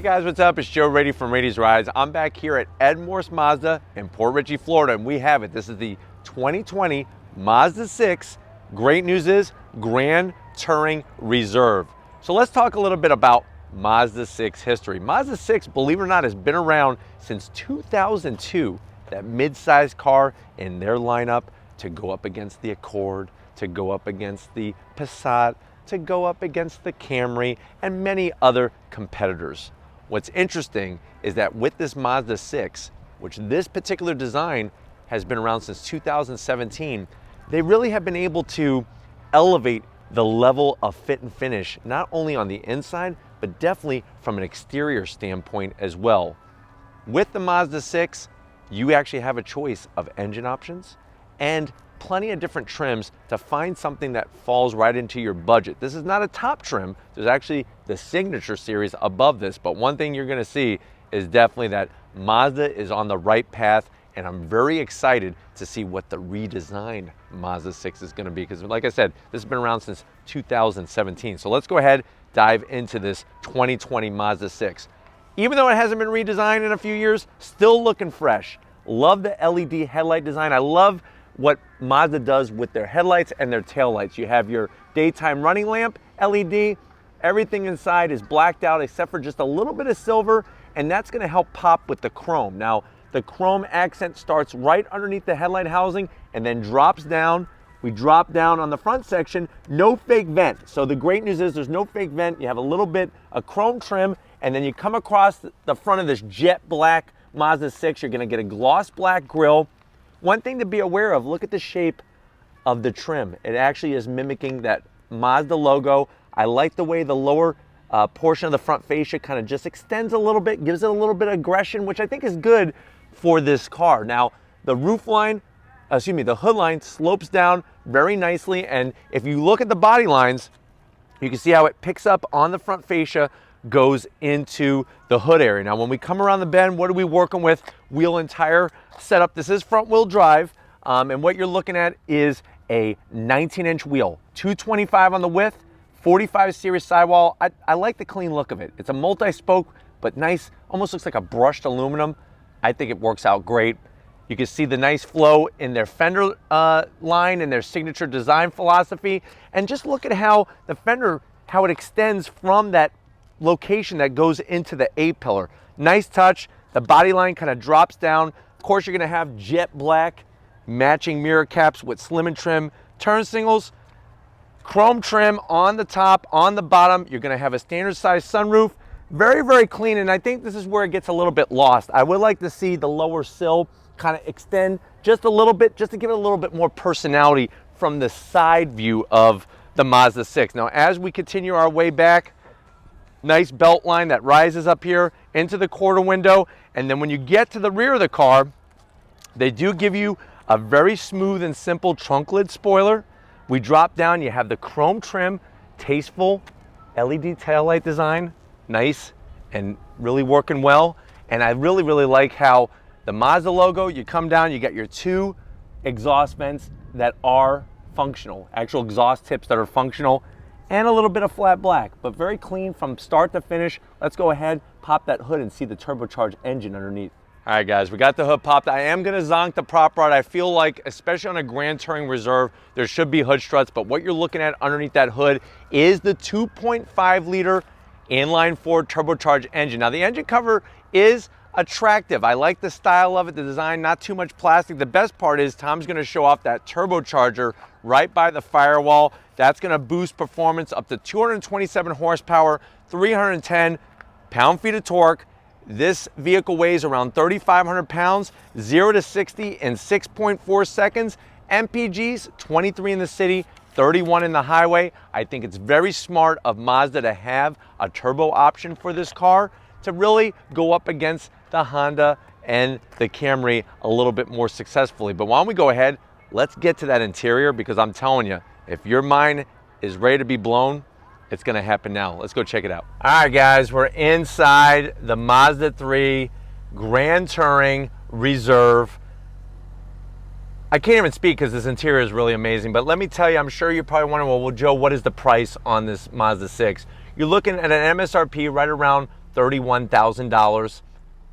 Hey guys, what's up? It's Joe Rady from Rady's Rides. I'm back here at Ed Morse Mazda in Port Richey, Florida, and we have it. This is the 2020 Mazda 6. Great news is Grand Touring Reserve. So let's talk a little bit about Mazda 6 history. Mazda 6, believe it or not, has been around since 2002. That mid-size car in their lineup to go up against the Accord, to go up against the Passat, to go up against the Camry, and many other competitors. What's interesting is that with this Mazda 6, which this particular design has been around since 2017, they really have been able to elevate the level of fit and finish, not only on the inside, but definitely from an exterior standpoint as well. With the Mazda 6, you actually have a choice of engine options and plenty of different trims to find something that falls right into your budget. This is not a top trim. There's actually the Signature series above this, but one thing you're gonna see is definitely that Mazda is on the right path, and I'm very excited to see what the redesigned Mazda 6 is gonna be, because like I said, this has been around since 2017. So let's go ahead, dive into this 2020 Mazda 6. Even though it hasn't been redesigned in a few years, still looking fresh. Love the LED headlight design. I love what Mazda does with their headlights and their tail lights. You have your daytime running lamp, LED, everything inside is blacked out except for just a little bit of silver, and that's gonna help pop with the chrome. Now, the chrome accent starts right underneath the headlight housing and then drops down. We drop down on the front section, no fake vent. So the great news is there's no fake vent. You have a little bit of chrome trim, and then you come across the front of this jet black Mazda 6, you're gonna get a gloss black grille. One thing to be aware of, look at the shape of the trim. It actually is mimicking that Mazda logo. I like the way the lower portion of the front fascia kind of just extends a little bit, gives it a little bit of aggression, which I think is good for this car. Now, the roof line, the hood line slopes down very nicely, and if you look at the body lines, you can see how it picks up on the front fascia, goes into the hood area. Now, when we come around the bend, what are we working with? Wheel and tire setup. This is front wheel drive, and what you're looking at is a 19-inch wheel, 225 on the width, 45 series sidewall. I like the clean look of it. It's a multi-spoke, but nice, almost looks like a brushed aluminum. I think it works out great. You can see the nice flow in their fender line and their signature design philosophy. And just look at how the fender, how it extends from that location that goes into the A-pillar. Nice touch. The body line kind of drops down. Of course, you're gonna have jet black matching mirror caps with slim and trim turn signals, chrome trim on the top, on the bottom. You're gonna have a standard size sunroof. Very, very clean, and I think this is where it gets a little bit lost. I would like to see the lower sill kind of extend just a little bit, just to give it a little bit more personality from the side view of the Mazda 6. Now, as we continue our way back, nice belt line that rises up here into the quarter window. And then when you get to the rear of the car, they do give you a very smooth and simple trunk lid spoiler. We drop down, you have the chrome trim, tasteful LED taillight design, nice and really working well. And I really, really like how the Mazda logo, you come down, you got your two exhaust vents that are functional, actual exhaust tips that are functional, and a little bit of flat black, but very clean from start to finish. Let's go ahead, pop that hood and see the turbocharged engine underneath. All right, guys, we got the hood popped. I am gonna zonk the prop rod. I feel like, especially on a Grand Touring Reserve, there should be hood struts, but what you're looking at underneath that hood is the 2.5 liter inline-4 turbocharged engine. Now, the engine cover is attractive. I like the style of it, the design, not too much plastic. The best part is Tom's gonna show off that turbocharger right by the firewall. That's gonna boost performance up to 227 horsepower, 310 pound-feet of torque. This vehicle weighs around 3,500 pounds, 0 to 60 in 6.4 seconds. MPGs, 23 in the city, 31 in the highway. I think it's very smart of Mazda to have a turbo option for this car to really go up against the Honda and the Camry a little bit more successfully. But why don't we go ahead, let's get to that interior, because I'm telling you, if your mind is ready to be blown, it's gonna happen now. Let's go check it out. All right, guys, we're inside the Mazda 3 Grand Touring Reserve. I can't even speak because this interior is really amazing, but let me tell you, I'm sure you're probably wondering, well, Joe, what is the price on this Mazda 6? You're looking at an MSRP right around $31,000.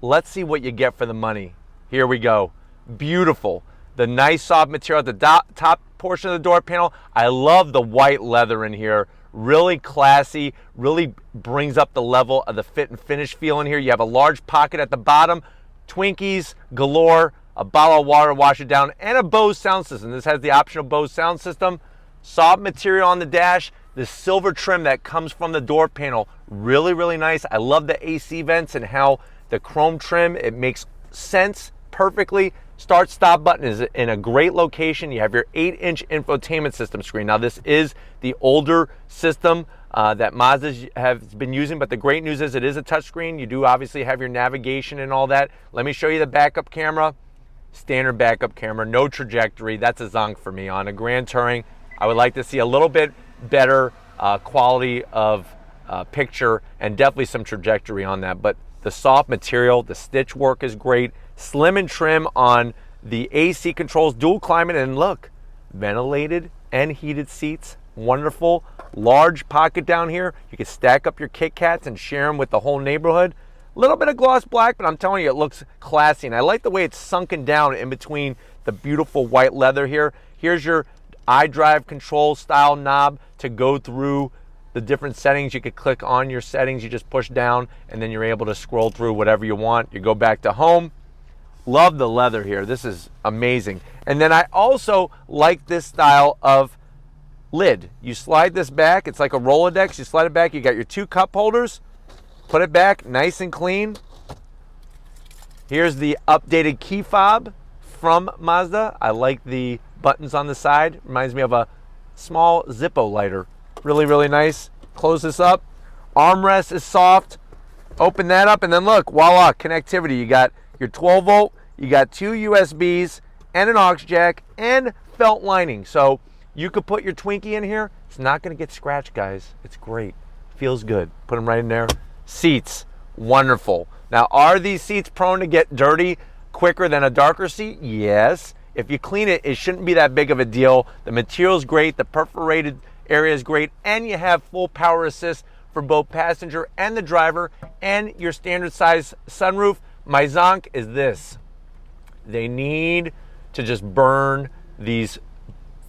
Let's see what you get for the money. Here we go. Beautiful. The nice soft material at the top portion of the door panel. I love the white leather in here. Really classy, really brings up the level of the fit and finish feel in here. You have a large pocket at the bottom, Twinkies galore, a bottle of water to wash it down, and a Bose sound system. This has the optional Bose sound system. Soft material on the dash, the silver trim that comes from the door panel. Really, really nice. I love the AC vents and how the chrome trim, it makes sense perfectly. Start stop button is in a great location. You have your 8-inch infotainment system screen. Now this is the older system that Mazda has been using, but the great news is it is a touchscreen. You do obviously have your navigation and all that. Let me show you the backup camera. Standard backup camera, no trajectory. That's a zonk for me. On a Grand Touring, I would like to see a little bit better quality of picture and definitely some trajectory on that. But the soft material, the stitch work is great. Slim and trim on the AC controls, dual climate, and look, ventilated and heated seats. Wonderful. Large pocket down here. You can stack up your Kit Kats and share them with the whole neighborhood. A little bit of gloss black, but I'm telling you, it looks classy. And I like the way it's sunken down in between the beautiful white leather here. Here's your iDrive control style knob to go through the different settings. You could click on your settings, you just push down, and then you're able to scroll through whatever you want. You go back to home. Love the leather here. This is amazing. And then I also like this style of lid. You slide this back. It's like a Rolodex. You slide it back. You got your 2 cup holders. Put it back nice and clean. Here's the updated key fob from Mazda. I like the buttons on the side. Reminds me of a small Zippo lighter. Really, really nice. Close this up. Armrest is soft. Open that up and then look, voila, connectivity. You got your 12 volt, you got 2 USBs and an aux jack and felt lining. So you could put your Twinkie in here. It's not gonna get scratched, guys. It's great, feels good. Put them right in there. Seats, wonderful. Now, are these seats prone to get dirty quicker than a darker seat? Yes. If you clean it, it shouldn't be that big of a deal. The material's great, the perforated area is great, and you have full power assist for both passenger and the driver, and your standard size sunroof. My zonk is this. They need to just burn these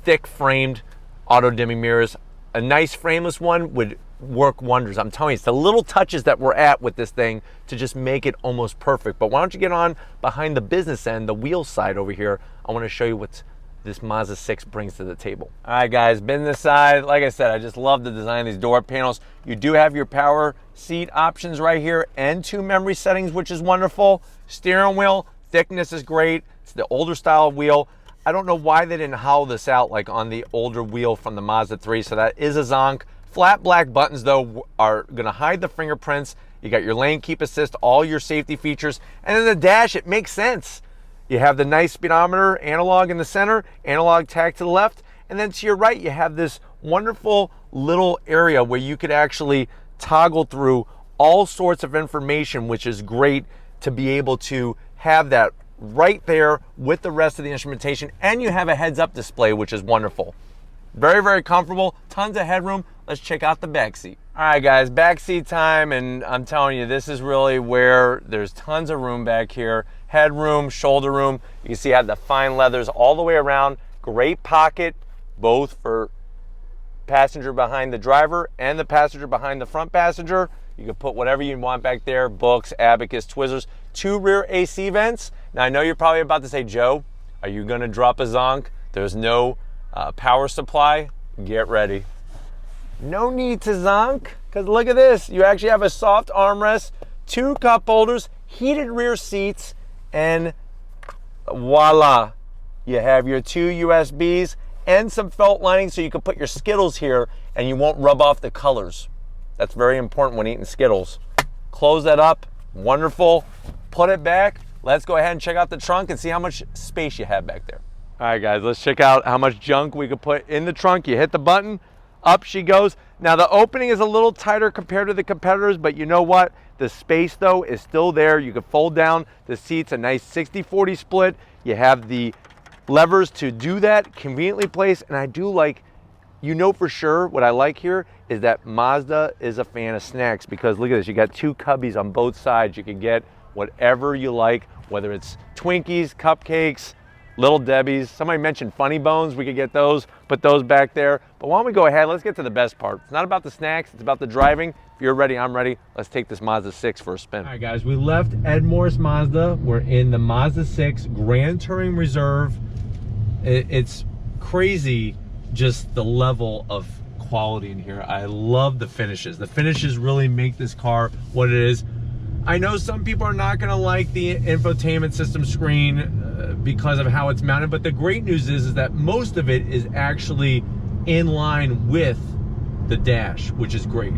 thick framed auto dimming mirrors. A nice frameless one would work wonders. I'm telling you, it's the little touches that we're at with this thing to just make it almost perfect. But why don't you get on behind the business end, the wheel side over here. I want to show you what this Mazda 6 brings to the table. All right, guys, business side. Like I said, I just love the design of these door panels. You do have your power seat options right here and 2 memory settings, which is wonderful. Steering wheel thickness is great. It's the older style wheel. I don't know why they didn't hollow this out like on the older wheel from the Mazda 3, so that is a zonk. Flat black buttons, though, are gonna hide the fingerprints. You got your lane keep assist, all your safety features. And then the dash, it makes sense. You have the nice speedometer analog in the center, analog tach to the left, and then to your right, you have this wonderful little area where you could actually toggle through all sorts of information, which is great to be able to have that right there with the rest of the instrumentation. And you have a heads-up display, which is wonderful. Very, very comfortable, tons of headroom. Let's check out the back seat. All right, guys, back seat time, and I'm telling you, this is really where there's tons of room back here. Headroom, shoulder room. You can see I have the fine leathers all the way around. Great pocket, both for passenger behind the driver and the passenger behind the front passenger. You can put whatever you want back there, books, abacus, Twizzlers. 2 rear AC vents. Now, I know you're probably about to say, Joe, are you gonna drop a zonk? There's no power supply. Get ready. No need to zonk, because look at this. You actually have a soft armrest, 2 cup holders, heated rear seats, and voila. You have your 2 USBs and some felt lining so you can put your Skittles here and you won't rub off the colors. That's very important when eating Skittles. Close that up, wonderful. Put it back. Let's go ahead and check out the trunk and see how much space you have back there. All right, guys, let's check out how much junk we could put in the trunk. You hit the button, up she goes. Now the opening is a little tighter compared to the competitors, but you know what? The space though is still there. You can fold down the seats, a nice 60-40 split. You have the levers to do that, conveniently placed. And I do like, you know for sure what I like here is that Mazda is a fan of snacks, because look at this, you got two cubbies on both sides. You can get whatever you like, whether it's Twinkies, cupcakes, Little Debbie's. Somebody mentioned Funny Bones, we could get those, put those back there. But why don't we go ahead, let's get to the best part. It's not about the snacks, it's about the driving. If you're ready, I'm ready. Let's take this Mazda 6 for a spin. All right guys, we left Ed Morse Mazda. We're in the Mazda 6 Grand Touring Reserve. It's crazy just the level of quality in here. I love the finishes. The finishes really make this car what it is. I know some people are not going to like the infotainment system screen because of how it's mounted, but the great news is that most of it is actually in line with the dash, which is great.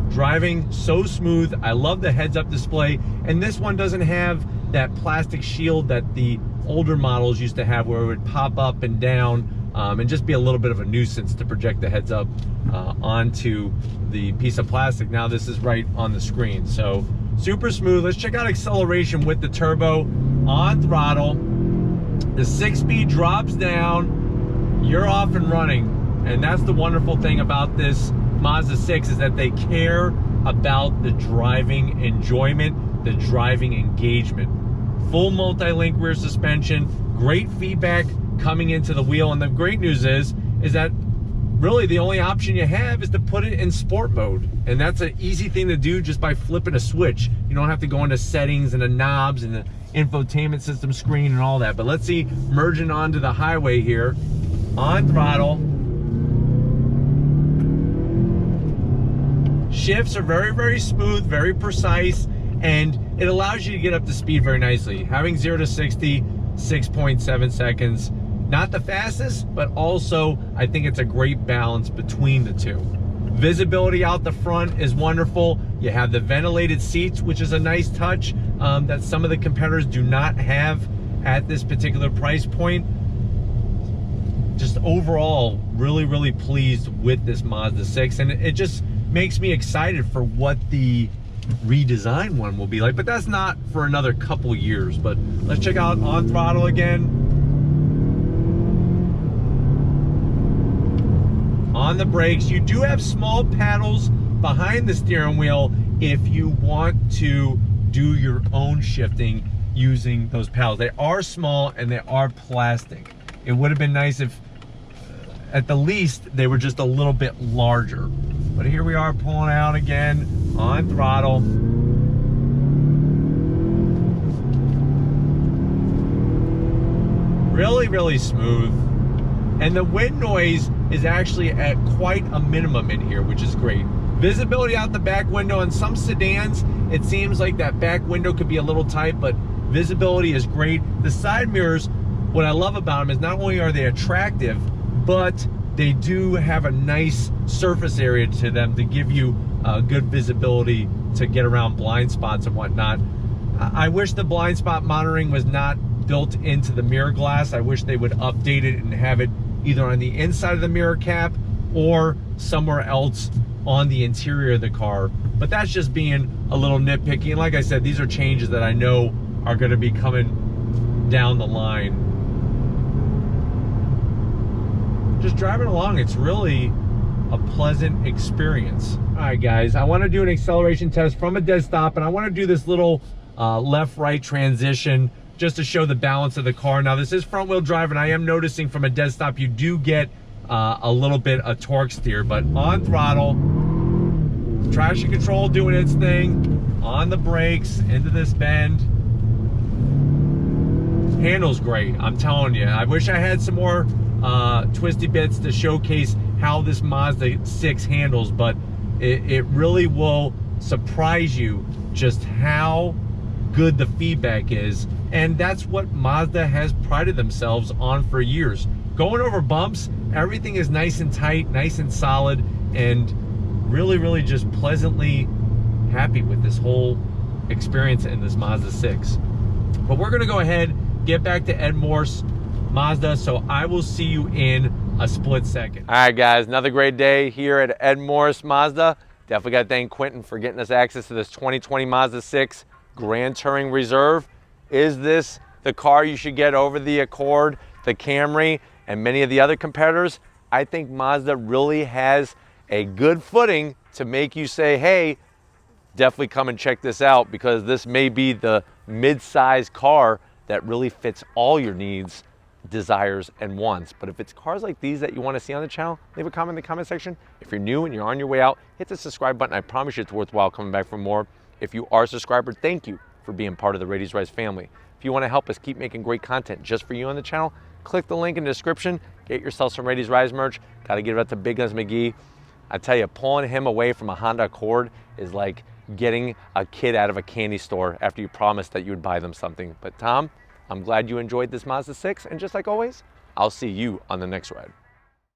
Driving so smooth. I love the heads-up display, and this one doesn't have that plastic shield that the older models used to have, where it would pop up and down and just be a little bit of a nuisance to project the heads up onto the piece of plastic. Now this is right on the screen, so super smooth. Let's check out acceleration with the turbo on throttle. The 6-speed drops down, you're off and running. And that's the wonderful thing about this Mazda 6, is that they care about the driving enjoyment, the driving engagement. Full multi-link rear suspension, great feedback coming into the wheel. And the great news is that really the only option you have is to put it in sport mode. And that's an easy thing to do just by flipping a switch. You don't have to go into settings and the knobs and the infotainment system screen and all that. But let's see, merging onto the highway here, on throttle. Shifts are very, very smooth, very precise, and it allows you to get up to speed very nicely. Having 0 to 60, 6.7 seconds. Not the fastest, but also I think it's a great balance between the two. Visibility out the front is wonderful. You have the ventilated seats, which is a nice touch that some of the competitors do not have at this particular price point. Just overall, really, really pleased with this Mazda 6, and it just makes me excited for what the redesigned one will be like, but that's not for another couple years. But let's check out on throttle again. On the brakes, you do have small paddles behind the steering wheel if you want to do your own shifting using those paddles. They are small and they are plastic. It would have been nice if at the least they were just a little bit larger. But here we are pulling out again on throttle. Really, really smooth. And the wind noise is actually at quite a minimum in here, which is great. Visibility out the back window. In some sedans, it seems like that back window could be a little tight, but visibility is great. The side mirrors, what I love about them is not only are they attractive, but they do have a nice surface area to them to give you good visibility to get around blind spots and whatnot. I wish the blind spot monitoring was not built into the mirror glass. I wish they would update it and have it either on the inside of the mirror cap or somewhere else on the interior of the car. But that's just being a little nitpicky. And like I said, these are changes that I know are going to be coming down the line. Just driving along, it's really a pleasant experience. All right, guys, I want to do an acceleration test from a dead stop, and I want to do this little left-right transition just to show the balance of the car. Now, this is front-wheel drive, and I am noticing from a dead stop you do get a little bit of torque steer, but on throttle, traction control doing its thing, on the brakes, into this bend. Handles great, I'm telling you. I wish I had some more twisty bits to showcase how this Mazda 6 handles, but it really will surprise you just how good the feedback is. And that's what Mazda has prided themselves on for years. Going over bumps, everything is nice and tight, nice and solid, and really, really just pleasantly happy with this whole experience in this Mazda 6. But we're gonna go ahead, get back to Ed Morse Mazda, so I will see you in a split second. All right, guys, another great day here at Ed Morse Mazda. Definitely got to thank Quentin for getting us access to this 2020 Mazda 6 Grand Touring Reserve. Is this the car you should get over the Accord, the Camry, and many of the other competitors? I think Mazda really has a good footing to make you say, hey, definitely come and check this out, because this may be the mid-size car that really fits all your needs, desires, and wants. But if it's cars like these that you want to see on the channel, leave a comment in the comment section. If you're new and you're on your way out, hit the subscribe button. I promise you it's worthwhile coming back for more. If you are a subscriber, thank you for being part of the Radies Rise family. If you want to help us keep making great content just for you on the channel, click the link in the description. Get yourself some Radies Rise merch. Got to give it up to Big Guns McGee. I tell you, pulling him away from a Honda Accord is like getting a kid out of a candy store after you promised that you would buy them something. But Tom, I'm glad you enjoyed this Mazda 6, and just like always, I'll see you on the next ride.